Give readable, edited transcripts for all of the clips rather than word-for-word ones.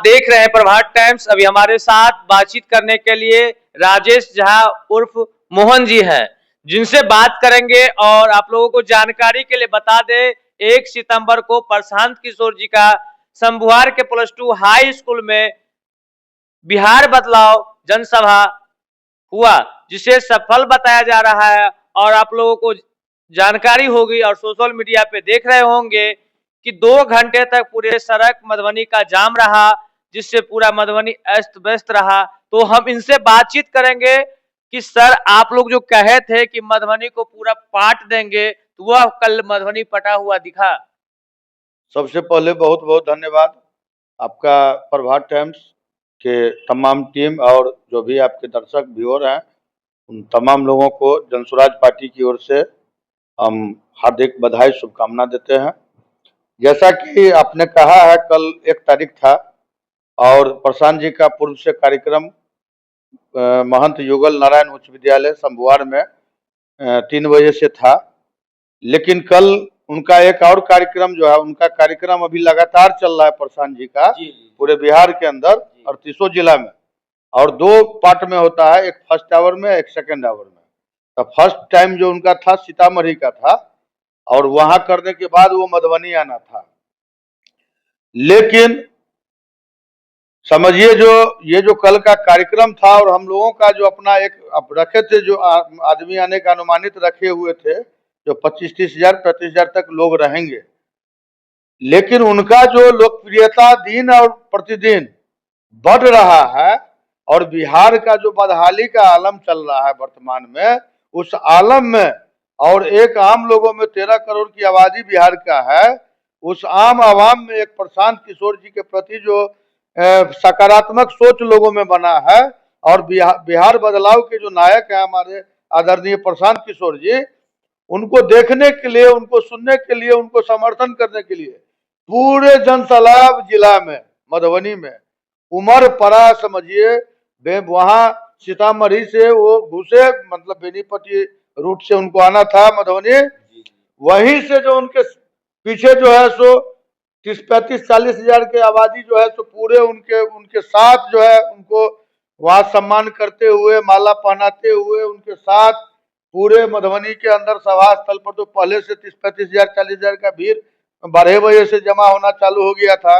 देख रहे हैं प्रभात टाइम्स। अभी हमारे साथ बातचीत करने के लिए राजेश झा उर्फ मोहन जी हैं, जिनसे बात करेंगे और आप लोगों को जानकारी के लिए बता दें, 1 सितंबर को प्रशांत किशोर जी का शंभुआर के +2 हाई स्कूल में बिहार बदलाव जनसभा हुआ, जिसे सफल बताया जा रहा है। और आप लोगों को जानकारी होगी और सोशल मीडिया पे देख रहे होंगे कि 2 घंटे तक पूरे सड़क मधुबनी का जाम रहा, जिससे पूरा मधुबनी अस्त व्यस्त रहा। तो हम इनसे बातचीत करेंगे कि सर, आप लोग जो कहे थे कि मधुबनी को पूरा पाट देंगे, तो वह कल मधुबनी पटा हुआ दिखा। सबसे पहले बहुत बहुत धन्यवाद आपका प्रभात टाइम्स के तमाम टीम और जो भी आपके दर्शक व्यूअर हैं, उन तमाम लोगों को जनसुराज पार्टी की ओर से हम हार्दिक बधाई शुभकामना देते हैं। जैसा कि आपने कहा है, कल 1 तारीख था और प्रशांत जी का पूर्व से कार्यक्रम महंत युगल नारायण उच्च विद्यालय शंभुआर में 3 बजे से था। लेकिन कल उनका एक और कार्यक्रम जो है, उनका कार्यक्रम अभी लगातार चल रहा है प्रशांत जी का पूरे बिहार के अंदर 38 जिला में, और 2 पार्ट में होता है, एक फर्स्ट आवर में, एक सेकंड आवर में। तो फर्स्ट टाइम जो उनका था सीतामढ़ी का था, और वहां करने के बाद वो मधुबनी आना था। लेकिन समझिए, जो ये जो कल का कार्यक्रम था और हम लोगों का जो अपना एक रखे थे, जो आदमी आने का अनुमानित रखे हुए थे, जो 25-30 हजार 35 हजार तक लोग रहेंगे, लेकिन उनका जो लोकप्रियता दिन और प्रतिदिन बढ़ रहा है और बिहार का जो बदहाली का आलम चल रहा है वर्तमान में, उस आलम में, और एक आम लोगों में 13 करोड़ की आबादी बिहार का है, उस आम आवाम में एक प्रशांत किशोर जी के प्रति जो सकारात्मक सोच लोगों में बना है, और बिहार बदलाव के जो नायक है हमारे आदरणीय प्रशांत किशोर जी, उनको देखने के लिए, उनको सुनने के लिए, उनको समर्थन करने के लिए पूरे जनसलाब जिला में, मधुबनी में उमड़ पड़ा। समझिए, वहां सीतामढ़ी से वो घुसे, मतलब बेनीपट्टी रूट से उनको आना था मधुबनी, वहीं से जो उनके पीछे जो है सो 30-35-40 हजार की आबादी जो है, तो पूरे उनके साथ जो है, उनको वहां सम्मान करते हुए, माला पहनाते हुए उनके साथ पूरे मधुबनी के अंदर सभा स्थल पर तो पहले से 30-35 हजार 40 हजार का भीड़ 12 बजे से जमा होना चालू हो गया था।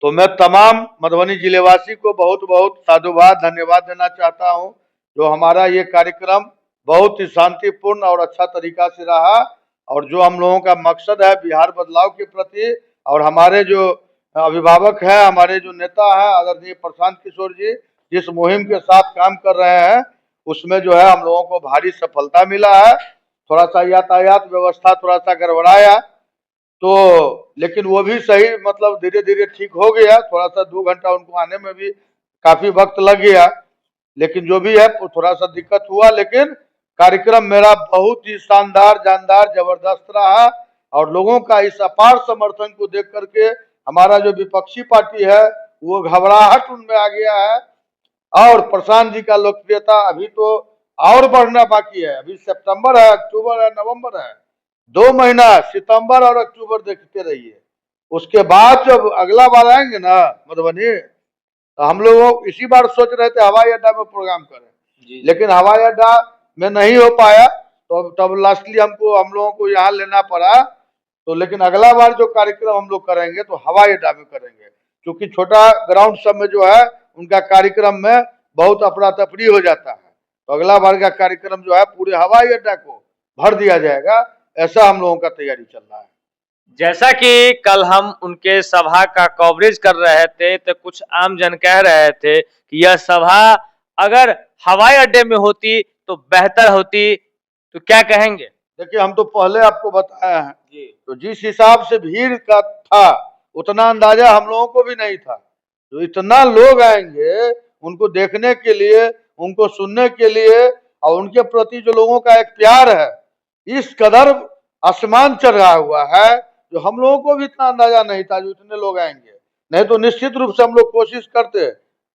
तो मैं तमाम मधुबनी जिलेवासी को बहुत बहुत साधुवाद धन्यवाद देना चाहता हूं, जो हमारा ये कार्यक्रम बहुत ही शांतिपूर्ण और अच्छा तरीका से रहा, और जो हम लोगों का मकसद है बिहार बदलाव के प्रति, और हमारे जो अभिभावक हैं, हमारे जो नेता हैं आदरणीय प्रशांत किशोर जी, जिस मुहिम के साथ काम कर रहे हैं, उसमें जो है हम लोगों को भारी सफलता मिला है। थोड़ा सा यातायात व्यवस्था थोड़ा सा गड़बड़ाया, तो लेकिन वो भी सही, मतलब धीरे धीरे ठीक हो गया। थोड़ा सा 2 घंटा उनको आने में भी काफी वक्त लग गया, लेकिन जो भी है थोड़ा सा दिक्कत हुआ, लेकिन कार्यक्रम मेरा बहुत ही शानदार, जानदार, जबरदस्त रहा, और लोगों का इस अपार समर्थन को देख करके हमारा जो विपक्षी पार्टी है वो घबराहट उनमें आ गया है, और प्रशांत जी का लोकप्रियता अभी तो और बढ़ना बाकी है। अभी सितंबर है, अक्टूबर है, नवंबर है, 2 महीना सितंबर और अक्टूबर देखते रहिए। उसके बाद जब अगला बार आएंगे ना मधुबनी, तो हम लोग इसी बार सोच रहे थे हवाई अड्डा में प्रोग्राम करें, लेकिन हवाई अड्डा में नहीं हो पाया, तो तब लास्टली हम लोगों को यहाँ लेना पड़ा। तो लेकिन अगला बार जो कार्यक्रम हम लोग करेंगे तो हवाई अड्डा में करेंगे, क्योंकि छोटा ग्राउंड सब में जो है उनका कार्यक्रम में बहुत अफरा तफरी हो जाता है। तो अगला बार का कार्यक्रम जो है पूरे हवाई अड्डा को भर दिया जाएगा, ऐसा हम लोगों का तैयारी चल रहा है। जैसा कि कल हम उनके सभा का कवरेज कर रहे थे, तो कुछ आम जन कह रहे थे कि यह सभा अगर हवाई अड्डे में होती तो बेहतर होती, तो क्या कहेंगे? देखिए, हम तो पहले आपको बताया है जी, तो जिस हिसाब से भीड़ का था उतना अंदाजा हम लोगों को भी नहीं था। तो इतना लोग आएंगे उनको देखने के लिए, उनको सुनने के लिए, और उनके प्रति जो लोगों का एक प्यार है, इस कदर आसमान चढ़ रहा हुआ है, जो हम लोगों को भी इतना अंदाजा नहीं था जो इतने लोग आएंगे। नहीं तो निश्चित रूप से हम लोग कोशिश करते,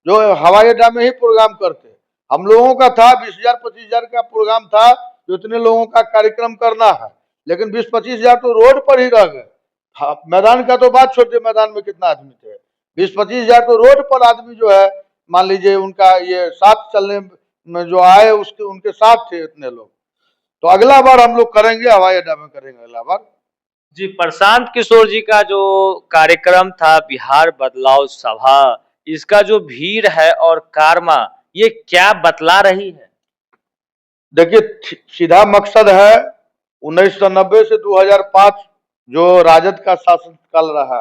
जो हवाई अड्डा में ही प्रोग्राम करते। हम लोगों का था 20 हजार 25 हजार का प्रोग्राम था, जो इतने लोगों का कार्यक्रम करना है, लेकिन 20-25 हजार तो रोड पर ही रह गए। मैदान का तो बात छोड़िए, मैदान में कितना आदमी थे, 20-25 हजार तो रोड पर आदमी जो है, मान लीजिए उनका ये साथ चलने में जो आए उसके उनके साथ थे इतने लोग। तो अगला बार हम लोग करेंगे, हवाई अड्डा में करेंगे अगला बार। जी, प्रशांत किशोर जी का जो कार्यक्रम था बिहार बदलाव सभा, इसका जो भीड़ है और कारमा, ये क्या बतला रही है? देखिए, सीधा मकसद है 1990 से 2005 जो राजद का शासनकाल रहा,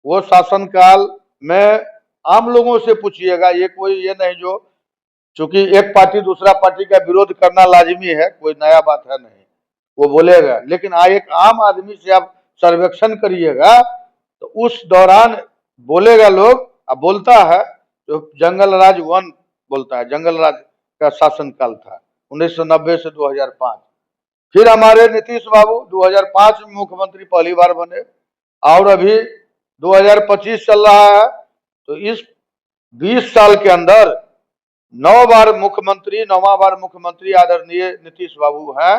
वो शासनकाल में आम लोगों से पूछिएगा, ये कोई ये नहीं जो, चूंकि एक पार्टी दूसरा पार्टी का विरोध करना लाजिमी है, कोई नया बात है नहीं, वो बोलेगा, लेकिन एक आम आदमी से आप सर्वेक्षण करिएगा तो उस दौरान बोलेगा लोग, अब बोलता है जो जंगल राज 1 बोलता है, जंगल राज का शासनकाल था 1990 से 2005। फिर हमारे नीतीश बाबू 2005 में मुख्यमंत्री पहली बार बने, और अभी 2025 चल रहा है, तो इस 20 साल के अंदर 9 बार मुख्यमंत्री, 9वां बार मुख्यमंत्री आदरणीय नीतीश बाबू हैं।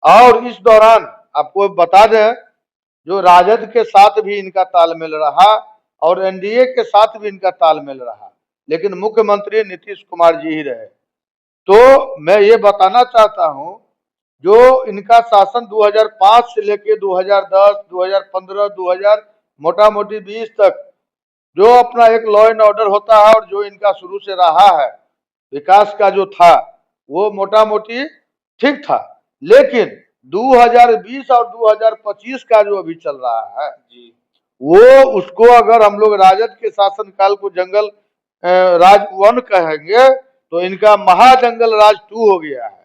और इस दौरान आपको बता दें, जो राजद के साथ भी इनका तालमेल रहा और एनडीए के साथ भी इनका तालमेल रहा, लेकिन मुख्यमंत्री नीतीश कुमार जी ही रहे। तो मैं ये बताना चाहता हूं, जो इनका शासन 2005 से लेके 2010, 2015, 2000 मोटा मोटी 20 तक जो अपना एक लॉ एंड ऑर्डर होता है, और जो इनका शुरू से रहा है विकास का जो था, वो मोटा मोटी ठीक था। लेकिन 2020 और 2025 का जो अभी चल रहा है जी, वो उसको अगर हम लोग राजद के शासनकाल को जंगल राज 1 कहेंगे तो इनका महाजंगल राज 2 हो गया है।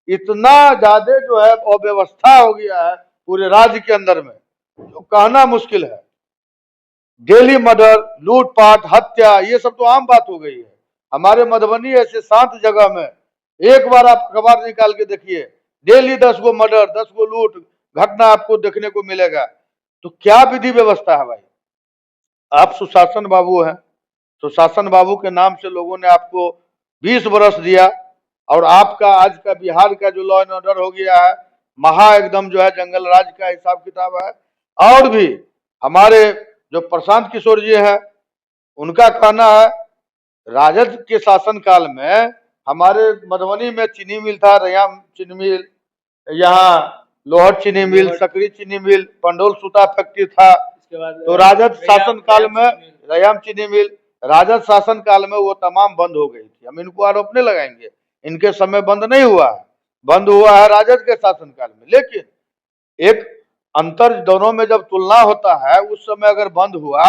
इतना ज्यादा जो है अव्यवस्था हो गया है पूरे राज्य के अंदर में, जो कहना मुश्किल है। डेली मर्डर, लूटपाट, हत्या, ये सब तो आम बात हो गई है। हमारे मधुबनी ऐसे शांत जगह में एक बार आप अखबार निकाल के देखिए, डेली 10 गो मर्डर, 10 गो लूट घटना आपको देखने को मिलेगा। तो क्या विधि व्यवस्था है भाई? आप सुशासन बाबू हैं, सुशासन बाबू के नाम से लोगों ने आपको 20 बरस दिया, और आपका आज का बिहार का जो लॉ एंड ऑर्डर हो गया है, महा एकदम जो है जंगल राज का हिसाब किताब है। और भी हमारे जो प्रशांत किशोर जी हैं, उनका कहना है राजद के शासनकाल में हमारे मधुबनी में चीनी मिल था, रैयाम चीनी मिल, यहाँ लोहट चीनी मिल, सकरी चीनी मिल, पंडोल सूता फैक्ट्री था। तो राजद शासनकाल में रैयाम चीनी मिल, राजद शासनकाल में वो तमाम बंद हो गई थी। हम इनको आरोप नहीं लगाएंगे, इनके समय बंद नहीं हुआ है, बंद हुआ है राजद के शासनकाल में। लेकिन एक अंतर दोनों में जब तुलना होता है, उस समय अगर बंद हुआ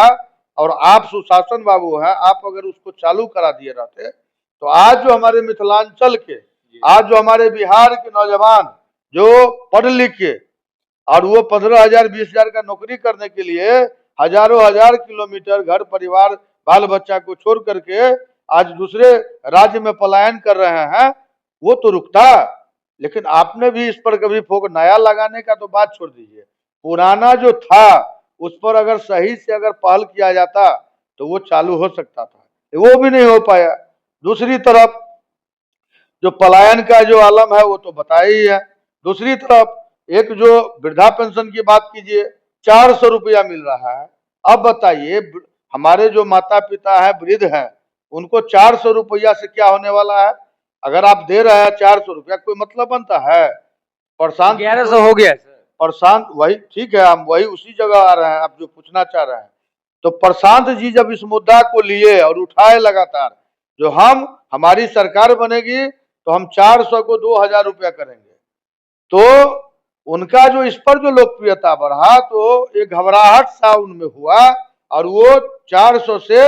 और आप सुशासन बाबू हैं, आप अगर उसको चालू करा दिए रहते, तो आज जो हमारे मिथिलांचल के, आज जो हमारे बिहार के नौजवान जो पढ़ लिख के, और वो 15,000 20,000 का नौकरी करने के लिए हजारों हजार किलोमीटर घर परिवार बाल बच्चा को छोड़ करके आज दूसरे राज्य में पलायन कर रहे हैं, वो तो रुकता। लेकिन आपने भी इस पर कभी फोक नया लगाने का तो बात छोड़ दीजिए, पुराना जो था उस पर अगर सही से अगर पहल किया जाता तो वो चालू हो सकता था, वो भी नहीं हो पाया। दूसरी तरफ जो पलायन का जो आलम है वो तो बताया ही है। दूसरी तरफ एक जो वृद्धा पेंशन की बात कीजिए, 400 रुपया मिल रहा है। अब बताइए, हमारे जो माता पिता है, वृद्ध हैं, उनको 400 रुपया से क्या होने वाला है? अगर आप दे रहे हैं 400 रुपया, कोई मतलब बनता है? प्रशांत 1100 हो गया सर। प्रशांत वही ठीक है, हम वही उसी जगह आ रहे हैं, आप जो पूछना चाह रहे हैं। तो प्रशांत जी जब इस मुद्दा को लिए और उठाए लगातार, जो हमारी सरकार बनेगी तो हम 400 को 2,000 रुपया करेंगे, तो उनका जो इस पर जो लोकप्रियता बढ़ा, तो एक घबराहट सा उनमें हुआ, और वो 400 से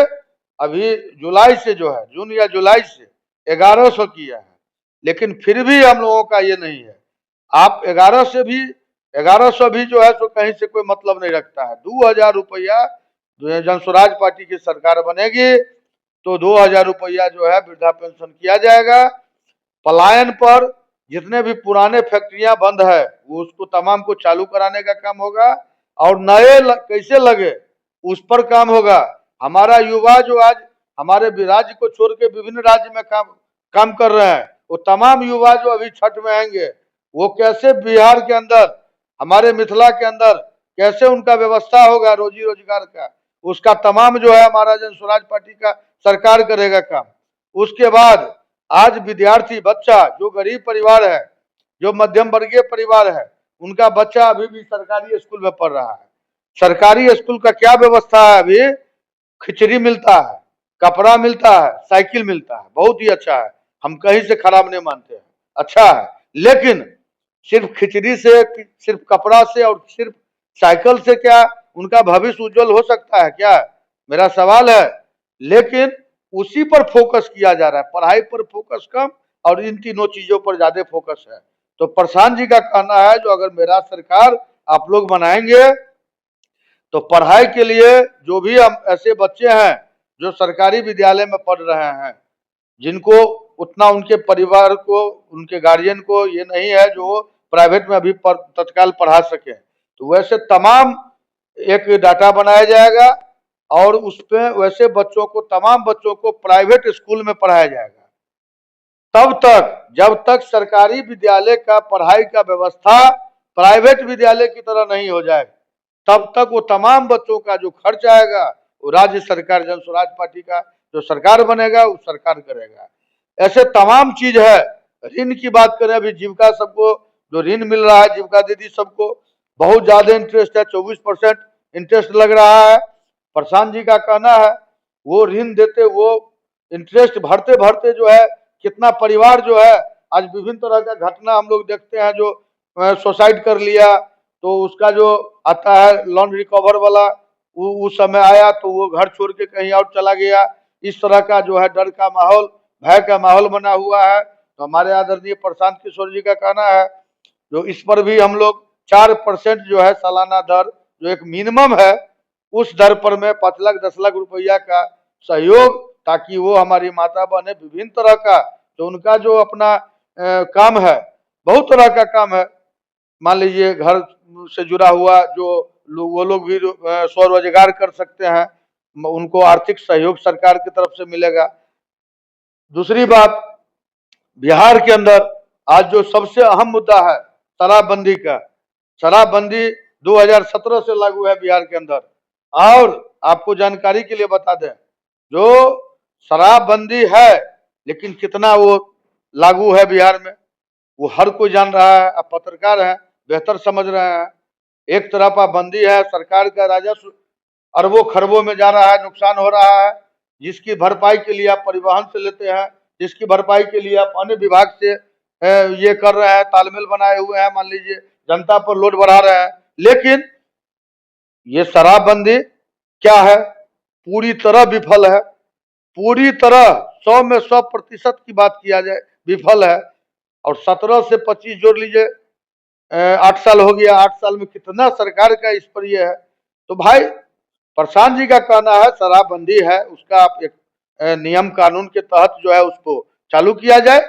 अभी जुलाई से जो है, जून या जुलाई से 1100 किया है। लेकिन फिर भी हम लोगों का ये नहीं है, आप 1100 भी जो है तो कहीं से कोई मतलब नहीं रखता है। 2,000 रुपया जनस्वराज पार्टी की सरकार बनेगी तो 2,000 रुपया जो है वृद्धा पेंशन किया जाएगा। पलायन पर जितने भी पुराने फैक्ट्रियां बंद है, वो उसको तमाम को चालू कराने का काम होगा, और नए कैसे लगे उस पर काम होगा। हमारा युवा जो आज हमारे राज्य को छोड़ के विभिन्न राज्य में काम कर रहे हैं, वो तमाम युवा जो अभी छठ में आएंगे, वो कैसे बिहार के अंदर, हमारे मिथिला के अंदर कैसे उनका व्यवस्था होगा रोजी रोजगार का, उसका तमाम जो है हमारा जन स्वराज पार्टी का सरकार करेगा काम। उसके बाद आज विद्यार्थी बच्चा जो गरीब परिवार है, जो मध्यम वर्गीय परिवार है, उनका बच्चा अभी भी सरकारी स्कूल में पढ़ रहा है। सरकारी स्कूल का क्या व्यवस्था है? अभी खिचड़ी मिलता है, कपड़ा मिलता है, साइकिल मिलता है, बहुत ही अच्छा है, हम कहीं से खराब नहीं मानते हैं, अच्छा है। लेकिन सिर्फ खिचड़ी से, सिर्फ कपड़ा से और सिर्फ साइकिल से क्या उनका भविष्य उज्जवल हो सकता है क्या? मेरा सवाल है। लेकिन उसी पर फोकस किया जा रहा है, पढ़ाई पर फोकस कम और इन तीनों चीजों पर ज्यादा फोकस है। तो प्रशांत जी का कहना है जो अगर मेरा सरकार आप लोग बनाएंगे तो पढ़ाई के लिए जो भी हम ऐसे बच्चे हैं जो सरकारी विद्यालय में पढ़ रहे हैं, जिनको उतना उनके परिवार को, उनके गार्जियन को ये नहीं है जो प्राइवेट में अभी तत्काल पढ़ा सके, तो वैसे तमाम एक डाटा बनाया जाएगा और उस पे वैसे बच्चों को, तमाम बच्चों को प्राइवेट स्कूल में पढ़ाया जाएगा। तब तक, जब तक सरकारी विद्यालय का पढ़ाई का व्यवस्था प्राइवेट विद्यालय की तरह नहीं हो जाए, तब तक वो तमाम बच्चों का जो खर्च आएगा वो राज्य सरकार, जन स्वराज पार्टी का जो सरकार बनेगा वो सरकार करेगा। ऐसे तमाम चीज है। ऋण की बात करें, अभी जीविका सबको जो ऋण मिल रहा है, जीविका दीदी सबको बहुत ज्यादा इंटरेस्ट है, 24% इंटरेस्ट लग रहा है। प्रशांत जी का कहना है वो ऋण देते, वो इंटरेस्ट भरते भरते जो है कितना परिवार जो है आज विभिन्न तरह का घटना हम लोग देखते हैं, जो सुसाइड कर लिया तो उसका जो आता है लोन रिकवर वाला, उस समय आया तो वो घर छोड़ के कहीं और चला गया। इस तरह का जो है डर का माहौल, भय का माहौल बना हुआ है। तो हमारे आदरणीय प्रशांत किशोर जी का कहना है जो इस पर भी हम लोग 4% जो है सालाना दर, जो एक मिनिमम है, उस दर पर में 5 लाख 10 लाख रुपया का सहयोग, ताकि वो हमारी माता बहने विभिन्न तरह का जो उनका जो अपना काम है, बहुत तरह का काम है, मान लीजिए घर से जुड़ा हुआ जो वो लोग भी स्वरोजगार कर सकते हैं, उनको आर्थिक सहयोग सरकार की तरफ से मिलेगा। दूसरी बात, बिहार के अंदर आज जो सबसे अहम मुद्दा है शराबबंदी का, शराबबंदी 2017 से लागू है बिहार के अंदर। और आपको जानकारी के लिए बता दें, जो शराबबंदी है लेकिन कितना वो लागू है बिहार में वो हर कोई जान रहा है। आप पत्रकार हैं, बेहतर समझ रहे हैं। एक तरफ बंदी है, सरकार का राजस्व अरबों खरबों में जा रहा है, नुकसान हो रहा है, जिसकी भरपाई के लिए आप परिवहन से लेते हैं, जिसकी भरपाई के लिए आप अन्य विभाग से ये कर रहे हैं, तालमेल बनाए हुए हैं, मान लीजिए जनता पर लोड बढ़ा रहे हैं। लेकिन ये शराबबंदी क्या है, पूरी तरह विफल है, पूरी तरह 100 में 100% की बात किया जाए विफल है। और 17 से 25 जोड़ लीजिए, 8 साल हो गया, 8 साल में कितना सरकार का इस पर ये है। तो भाई प्रशांत जी का कहना है शराबबंदी है, उसका आप एक नियम कानून के तहत जो है उसको चालू किया जाए।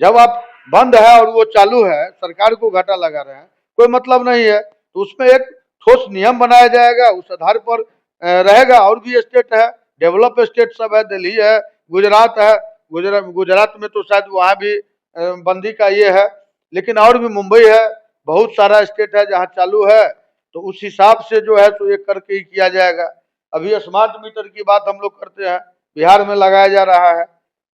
जब आप बंद है और वो चालू है, सरकार को घाटा लगा रहे हैं, कोई मतलब नहीं है, तो उसमें एक ठोस नियम बनाया जाएगा, उस आधार पर रहेगा। और भी स्टेट है, डेवलप स्टेट सब है, दिल्ली है, गुजरात है, गुजरात में तो शायद वहाँ भी बंदी का ये है, लेकिन और भी मुंबई है, बहुत सारा स्टेट है जहाँ चालू है। तो उस हिसाब से जो है तो एक करके ही किया जाएगा। अभी स्मार्ट मीटर की बात हम लोग करते हैं, बिहार में लगाया जा रहा है,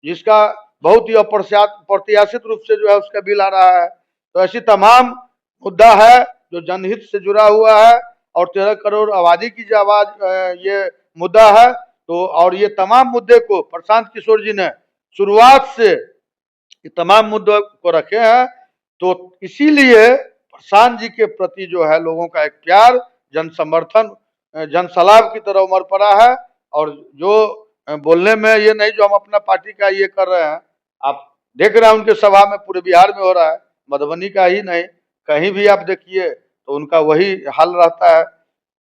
जिसका बहुत ही अप्रत्याशित रूप से जो है उसका बिल आ रहा है। तो ऐसी तमाम मुद्दा है जो जनहित से जुड़ा हुआ है, और 13 करोड़ आबादी की जो आवाज ये मुद्दा है। तो और ये तमाम मुद्दे को प्रशांत किशोर जी ने शुरुआत से ये तमाम मुद्दों को रखे हैं। तो इसीलिए प्रशांत जी के प्रति जो है लोगों का एक प्यार, जन समर्थन, जन सलाब की तरह उमड़ पड़ा है। और जो बोलने में ये नहीं जो हम अपना पार्टी का ये कर रहे हैं, आप देख रहे हैं उनके सभा में पूरे बिहार में हो रहा है, मधुबनी का ही नहीं कहीं भी आप देखिए तो उनका वही हाल रहता है।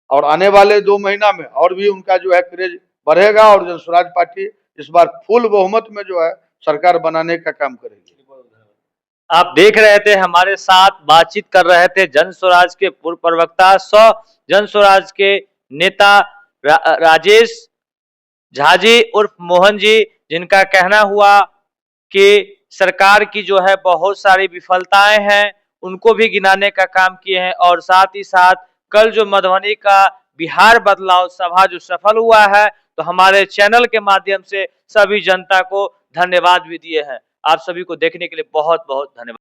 और आने वाले 2 महीना में और भी उनका जो है क्रेज बढ़ेगा, और जन स्वराज पार्टी इस बार फुल बहुमत में जो है सरकार बनाने का काम करेगी। आप देख रहे थे, हमारे साथ बातचीत कर रहे थे जन स्वराज के पूर्व प्रवक्ता, जन स्वराज के नेता राजेश झा जी उर्फ मोहन जी, जिनका कहना हुआ कि सरकार की जो है बहुत सारी विफलताएं हैं, उनको भी गिनाने का काम किए हैं। और साथ ही साथ कल जो मधुबनी का बिहार बदलाव सभा जो सफल हुआ है, तो हमारे चैनल के माध्यम से सभी जनता को धन्यवाद भी दिए हैं। आप सभी को देखने के लिए बहुत बहुत धन्यवाद।